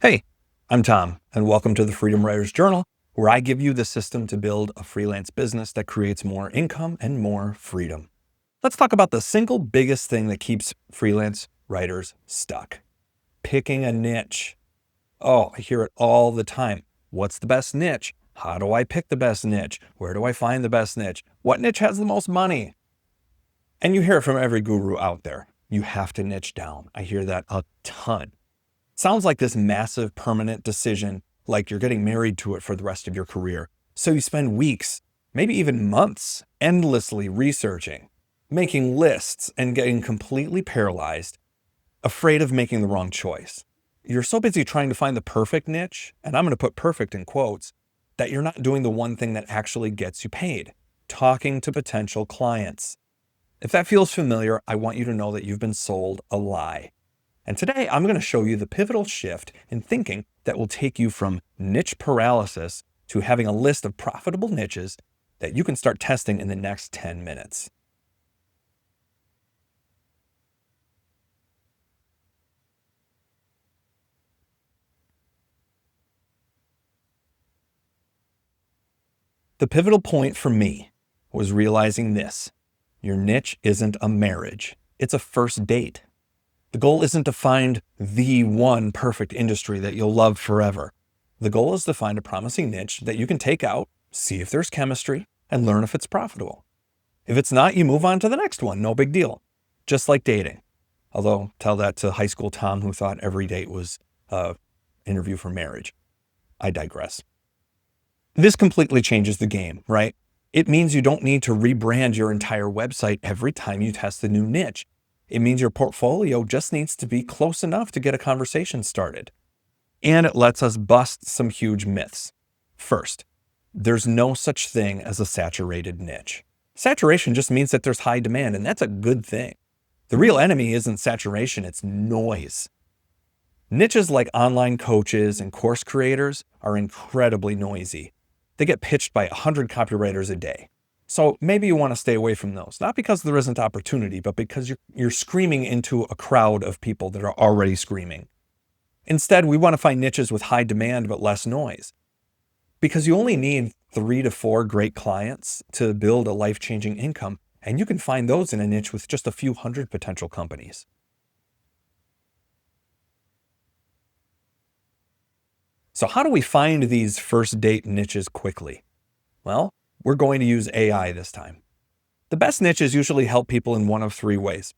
Hey, I'm Tom, and welcome to the Freedom Writers Journal, where I give you the system to build a freelance business that creates more income and more freedom. Let's talk about the single biggest thing that keeps freelance writers stuck: picking a niche. Oh, I hear it all the time. What's the best niche? How do I pick the best niche? Where do I find the best niche? What niche has the most money? And you hear it from every guru out there. You have to niche down. I hear that a ton. Sounds like this massive permanent decision, like you're getting married to it for the rest of your career. So you spend weeks, maybe even months, endlessly researching, making lists, and getting completely paralyzed, afraid of making the wrong choice. You're so busy trying to find the perfect niche, and I'm going to put perfect in quotes, that you're not doing the one thing that actually gets you paid: talking to potential clients. If that feels familiar, I want you to know that you've been sold a lie. And today I'm going to show you the pivotal shift in thinking that will take you from niche paralysis to having a list of profitable niches that you can start testing in the next 10 minutes. The pivotal point for me was realizing this: your niche isn't a marriage, it's a first date. The goal isn't to find the one perfect industry that you'll love forever. The goal is to find a promising niche that you can take out, see if there's chemistry, and learn if it's profitable. If it's not, you move on to the next one. No big deal. Just like dating. Although, tell that to high school Tom who thought every date was an interview for marriage. I digress. This completely changes the game, right? It means you don't need to rebrand your entire website every time you test a new niche. It means your portfolio just needs to be close enough to get a conversation started. And it lets us bust some huge myths. First, there's no such thing as a saturated niche. Saturation just means that there's high demand, and that's a good thing. The real enemy isn't saturation, it's noise. Niches like online coaches and course creators are incredibly noisy. They get pitched by 100 copywriters a day. So maybe you want to stay away from those, not because there isn't opportunity, but because you're screaming into a crowd of people that are already screaming. Instead, we want to find niches with high demand but less noise, because you only need 3 to 4 great clients to build a life-changing income, and you can find those in a niche with just a few hundred potential companies. So how do we find these first date niches quickly? Well, we're going to use AI this time. The best niches usually help people in one of 3 ways.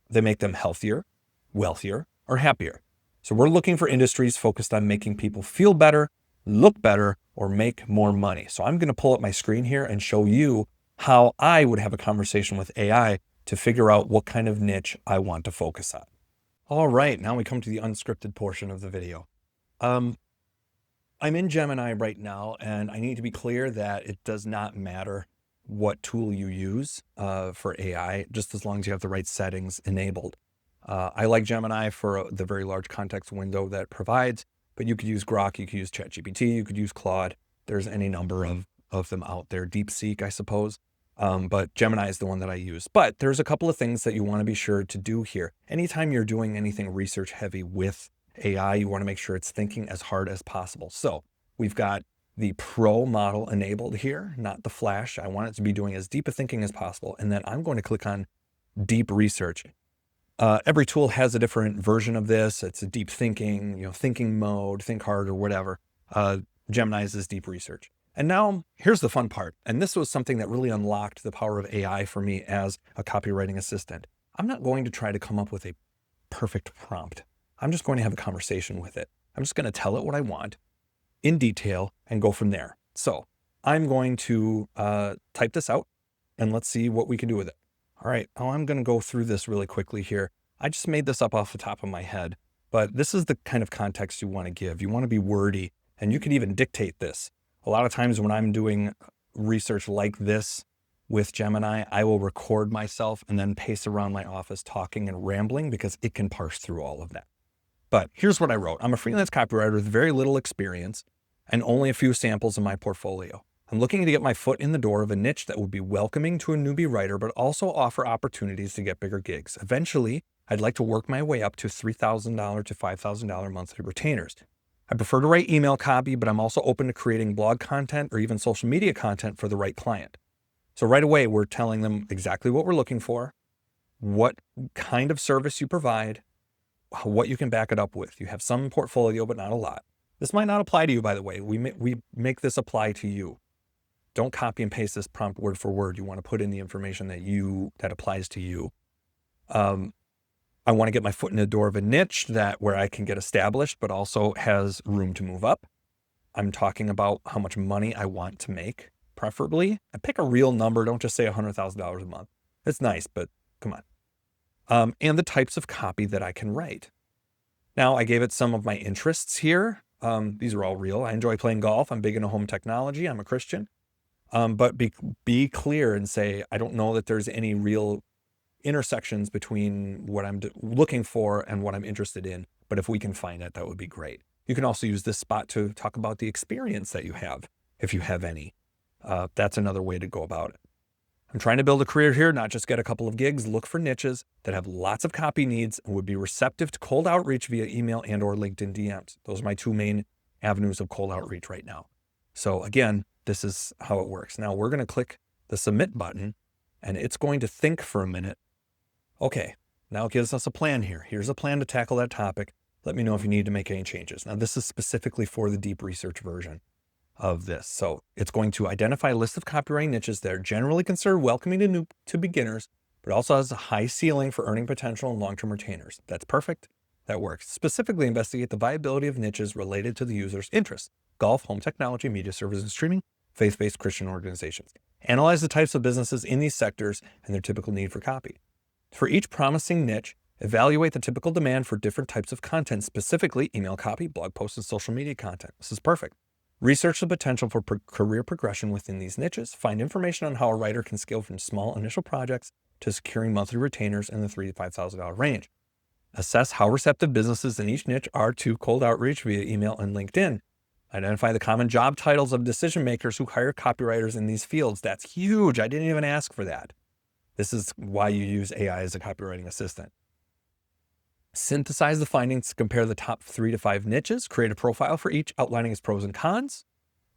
They make them healthier, wealthier, or happier. So we're looking for industries focused on making people feel better, look better, or make more money. So I'm going to pull up my screen here and show you how I would have a conversation with AI to figure out what kind of niche I want to focus on. All right, now we come to the unscripted portion of the video. I'm in Gemini right now, and I need to be clear that it does not matter what tool you use for AI, just as long as you have the right settings enabled. I like Gemini for the very large context window that it provides, but you could use Grok, you could use ChatGPT, you could use Claude. There's any number of them out there. DeepSeek, I suppose. But Gemini is the one that I use. But there's a couple of things that you want to be sure to do here. Anytime you're doing anything research heavy with AI, you want to make sure it's thinking as hard as possible. So we've got the Pro model enabled here, not the Flash. I want it to be doing as deep a thinking as possible. And then I'm going to click on deep research. Every tool has a different version of this. It's a deep thinking, thinking mode, think hard, or whatever. Gemini's is deep research. And now here's the fun part. And this was something that really unlocked the power of AI for me as a copywriting assistant. I'm not going to try to come up with a perfect prompt. I'm just going to have a conversation with it. I'm just going to tell it what I want in detail and go from there. So I'm going to type this out and let's see what we can do with it. All right, I'm going to go through this really quickly here. I just made this up off the top of my head, but this is the kind of context you want to give. You want to be wordy, and you can even dictate this. A lot of times when I'm doing research like this with Gemini, I will record myself and then pace around my office talking and rambling because it can parse through all of that. But here's what I wrote. I'm a freelance copywriter with very little experience and only a few samples in my portfolio. I'm looking to get my foot in the door of a niche that would be welcoming to a newbie writer, but also offer opportunities to get bigger gigs. Eventually, I'd like to work my way up to $3,000 to $5,000 monthly retainers. I prefer to write email copy, but I'm also open to creating blog content or even social media content for the right client. So right away, we're telling them exactly what we're looking for, what kind of service you provide, what you can back it up with. You have some portfolio, but not a lot. This might not apply to you, by the way. We make this apply to you. Don't copy and paste this prompt word for word. You want to put in the information that applies to you. I want to get my foot in the door of a niche where I can get established, but also has room to move up. I'm talking about how much money I want to make, preferably. I pick a real number. Don't just say $100,000 a month. It's nice, but come on. And the types of copy that I can write. Now, I gave it some of my interests here. These are all real. I enjoy playing golf. I'm big into home technology. I'm a Christian. But be clear and say, I don't know that there's any real intersections between what I'm looking for and what I'm interested in. But if we can find it, that would be great. You can also use this spot to talk about the experience that you have, if you have any. That's another way to go about it. I'm trying to build a career here, not just get a couple of gigs. Look for niches that have lots of copy needs and would be receptive to cold outreach via email and or LinkedIn DMs. Those are my two main avenues of cold outreach right now. So again, this is how it works. Now we're going to click the submit button and it's going to think for a minute. Okay, now it gives us a plan here. Here's a plan to tackle that topic. Let me know if you need to make any changes. Now this is specifically for the deep research version of this. So it's going to identify a list of copywriting niches that are generally considered welcoming to beginners, but also has a high ceiling for earning potential and long-term retainers. That's perfect. That works. Specifically investigate the viability of niches related to the user's interests: golf, home technology, media services and streaming, faith-based Christian organizations. Analyze the types of businesses in these sectors and their typical need for copy. For each promising niche, evaluate the typical demand for different types of content, specifically email copy, blog posts, and social media content. This is perfect. Research the potential for career progression within these niches. Find information on how a writer can scale from small initial projects to securing monthly retainers in the $3,000 to $5,000 range. Assess how receptive businesses in each niche are to cold outreach via email and LinkedIn. Identify the common job titles of decision makers who hire copywriters in these fields. That's huge. I didn't even ask for that. This is why you use AI as a copywriting assistant. Synthesize the findings to compare the top 3 to 5 niches. Create a profile for each, outlining its pros and cons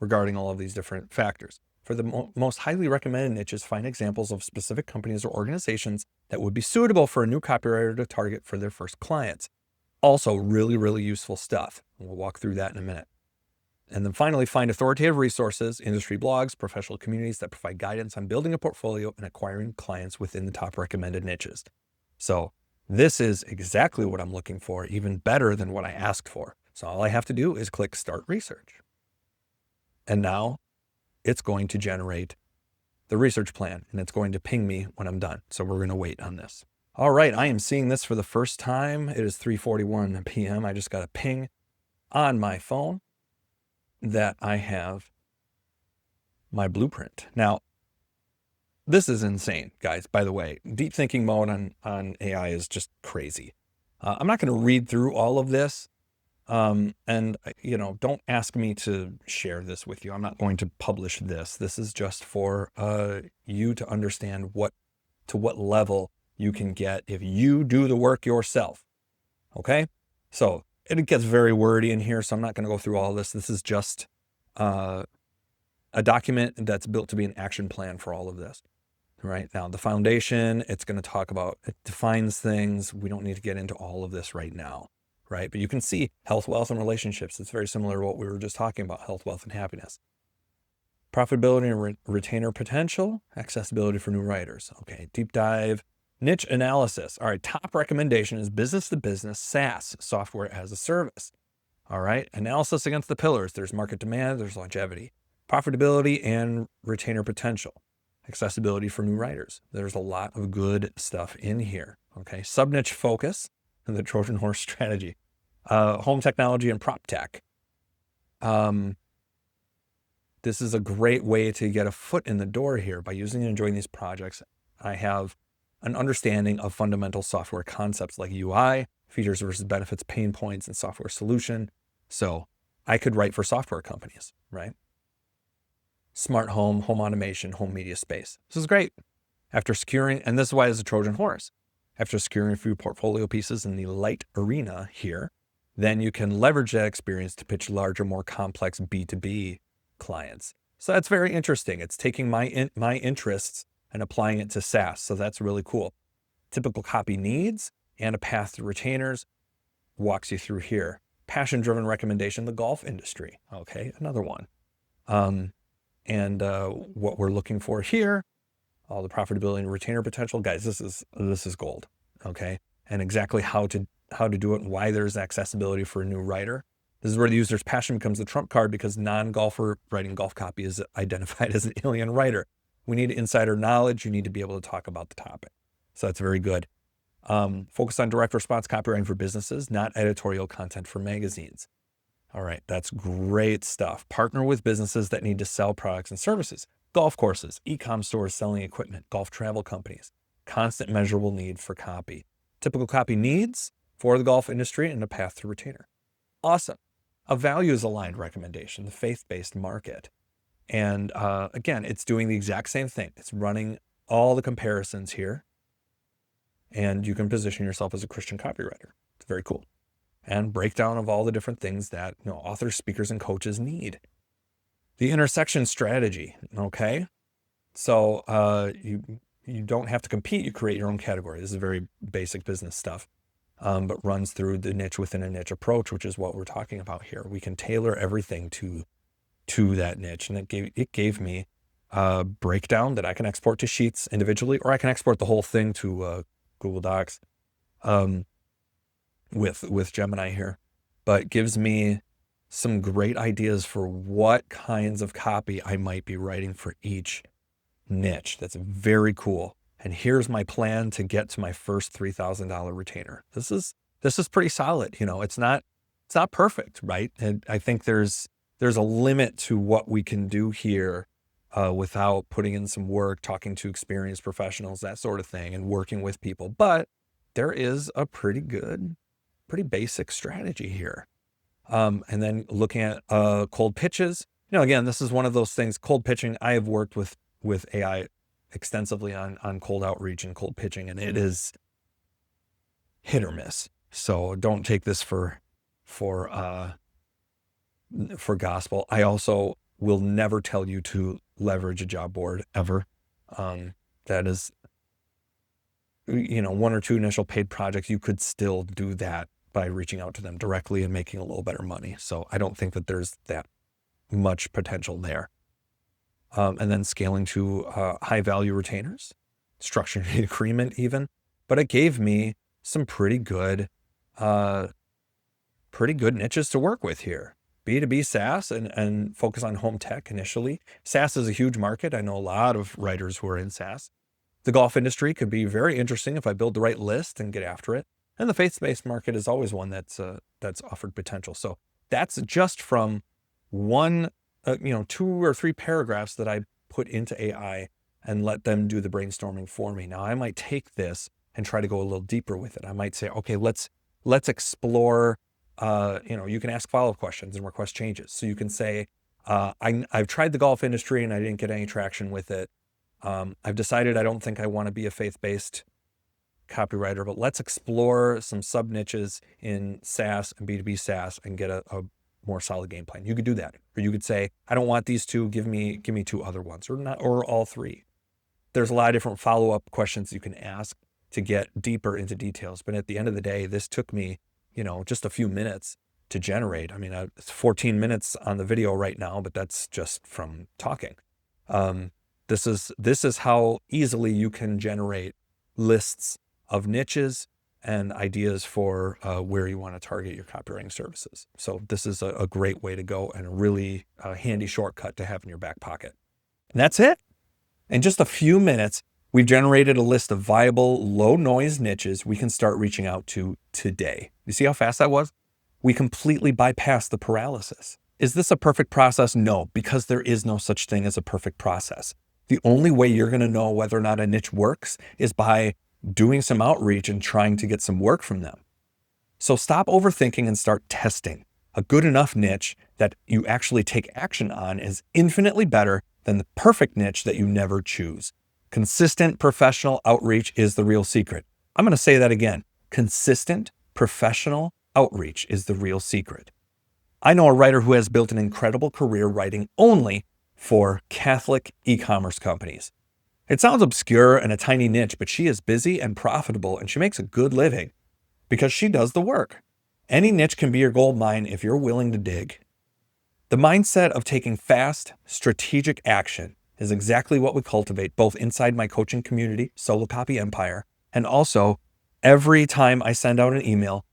regarding all of these different factors. For the most highly recommended niches, find examples of specific companies or organizations that would be suitable for a new copywriter to target for their first clients. Also, really, really useful stuff. We'll walk through that in a minute. And then finally, find authoritative resources, industry blogs, professional communities that provide guidance on building a portfolio and acquiring clients within the top recommended niches. So this is exactly what I'm looking for, even better than what I asked for. So all I have to do is click Start Research. And now it's going to generate the research plan and it's going to ping me when I'm done. So we're going to wait on this. All right, I am seeing this for the first time. It is 3:41 p.m. I just got a ping on my phone that I have my blueprint. Now, this is insane, guys. By the way, deep thinking mode on AI is just crazy. I'm not going to read through all of this. And don't ask me to share this with you. I'm not going to publish this. This is just for you to understand to what level you can get if you do the work yourself. Okay? So it gets very wordy in here, so I'm not going to go through all this. This is just a document that's built to be an action plan for all of this. Right now, the foundation, it's going to talk about, it defines things. We don't need to get into all of this right now, right? But you can see health, wealth, and relationships. It's very similar to what we were just talking about, health, wealth, and happiness. Profitability and retainer potential, accessibility for new writers. Okay, deep dive, niche analysis. All right, top recommendation is business to business SaaS, software as a service. All right, analysis against the pillars. There's market demand, there's longevity, profitability, and retainer potential. Accessibility for new writers. There's a lot of good stuff in here. Okay. Sub-niche focus and the Trojan horse strategy. Home technology and prop tech. This is a great way to get a foot in the door here by using and enjoying these projects. I have an understanding of fundamental software concepts like UI, features versus benefits, pain points, and software solution. So I could write for software companies, right? Smart home, home automation, home media space. This is great. After securing, and this is why it's a Trojan horse. After securing a few portfolio pieces in the light arena here, then you can leverage that experience to pitch larger, more complex B2B clients. So that's very interesting. It's taking my interests and applying it to SaaS. So that's really cool. Typical copy needs and a path to retainers walks you through here. Passion-driven recommendation, the golf industry. Okay, another one. What we're looking for here, all the profitability and retainer potential. Guys, this is gold. Okay, and exactly how to do it and why there's accessibility for a new writer. This is where the user's passion becomes the trump card, because non-golfer writing golf copy is identified as an alien writer. We need insider knowledge. You need to be able to talk about the topic. So that's very good. Focus on direct response copywriting for businesses, not editorial content for magazines. All right, that's great stuff. Partner with businesses that need to sell products and services. Golf courses, e-com stores selling equipment, golf travel companies. Constant measurable need for copy. Typical copy needs for the golf industry and a path to retainer. Awesome. A values-aligned recommendation, the faith-based market. And again, it's doing the exact same thing. It's running all the comparisons here. And you can position yourself as a Christian copywriter. It's very cool. And breakdown of all the different things that authors, speakers, and coaches need. The intersection strategy, okay? So you don't have to compete, you create your own category. This is very basic business stuff, but runs through the niche within a niche approach, which is what we're talking about here. We can tailor everything to that niche. And it gave me a breakdown that I can export to Sheets individually, or I can export the whole thing to Google Docs with Gemini here, but gives me some great ideas for what kinds of copy I might be writing for each niche. That's very cool. And here's my plan to get to my first $3,000 retainer. This is pretty solid. It's not perfect, right? And I think there's a limit to what we can do here without putting in some work, talking to experienced professionals, that sort of thing, and working with people. But there is a pretty basic strategy here. And then looking at cold pitches. Again, this is one of those things, cold pitching. I have worked with AI extensively on cold outreach and cold pitching, and it is hit or miss. So don't take this for gospel. I also will never tell you to leverage a job board ever. That is, one or two initial paid projects, you could still do that by reaching out to them directly and making a little better money. So I don't think that there's that much potential there. And then scaling to high value retainers, structuring an agreement even. But it gave me some pretty good niches to work with here. B2B SaaS and focus on home tech initially. SaaS is a huge market. I know a lot of writers who are in SaaS. The golf industry could be very interesting if I build the right list and get after it. And the faith-based market is always one that's offered potential. So that's just from one, 2 or 3 paragraphs that I put into AI and let them do the brainstorming for me. Now I might take this and try to go a little deeper with it. I might say, okay, let's explore. You can ask follow-up questions and request changes. So you can say, I've tried the golf industry and I didn't get any traction with it. I've decided I don't think I want to be a faith-based copywriter, but let's explore some sub niches in SaaS and B2B SaaS and get a more solid game plan. You could do that. Or you could say, I don't want these two, give me 2 other ones, or all 3. There's a lot of different follow-up questions you can ask to get deeper into details. But at the end of the day, this took me, just a few minutes to generate. I mean, it's 14 minutes on the video right now, but that's just from talking. This is how easily you can generate lists of niches and ideas for where you want to target your copywriting services. So this is a great way to go and a really handy shortcut to have in your back pocket. And that's it. In just a few minutes, we've generated a list of viable, low noise niches we can start reaching out to today. You see how fast that was? We completely bypassed the paralysis. Is this a perfect process? No, because there is no such thing as a perfect process. The only way you're going to know whether or not a niche works is by doing some outreach and trying to get some work from them. So stop overthinking and start testing. A good enough niche that you actually take action on is infinitely better than the perfect niche that you never choose. Consistent professional outreach is the real secret. I'm going to say that again. Consistent professional outreach is the real secret. I know a writer who has built an incredible career writing only for Catholic e-commerce companies. It sounds obscure and a tiny niche, but she is busy and profitable, and she makes a good living because she does the work. Any niche can be your gold mine if you're willing to dig. The mindset of taking fast, strategic action is exactly what we cultivate both inside my coaching community, Solo Copy Empire, and also every time I send out an email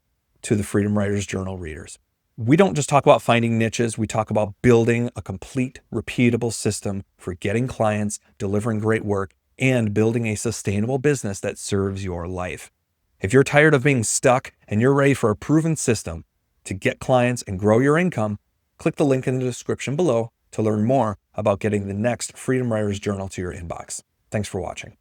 to the Freedom Writers Journal readers. We don't just talk about finding niches, we talk about building a complete, repeatable system for getting clients, delivering great work, and building a sustainable business that serves your life. If you're tired of being stuck and you're ready for a proven system to get clients and grow your income, click the link in the description below to learn more about getting the next Freedom Writers Journal to your inbox. Thanks for watching.